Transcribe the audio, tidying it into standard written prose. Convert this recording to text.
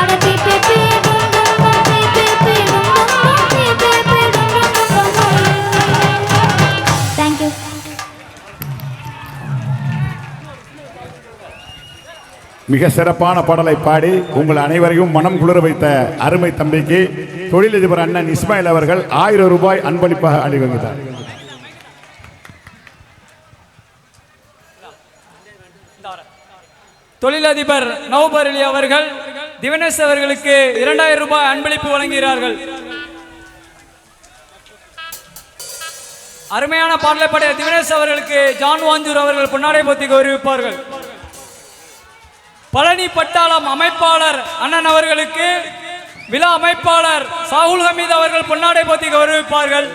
அட B B B டும் டும் டும் பி பி பி டும் டும் டும் பி பி பி டும் டும் டும். Thank you. மிக சிறப்பான பாடலை பாடி உங்கள் அனைவரையும் மனம் குளிர வைத்த அருமை தம்பிக்கு தொழிலதிபர் அண்ணன் இஸ்மாயில் அவர்கள் 1000 ரூபாய் அன்பளிப்பாக அளிவந்தார். தொழிலதிபர் நௌபர் அலி அவர்கள் திவனேஷ் அவர்களுக்கு 2000 ரூபாய் அன்பளிப்பு வழங்குகிறார்கள். அருமையான பாடலை பாடிய திவனேஷ் அவர்களுக்கு ஜான் வாஞ்சூர் அவர்கள் பொன்னாடை போத்தி கௌரவிப்பார்கள். பழனி பட்டாளம் அமைப்பாளர் அண்ணன் அவர்களுக்கு விழா அமைப்பாளர் சாகுல் ஹமீத் அவர்கள் பொன்னாடை போத்தி கௌரவிப்பார்கள்.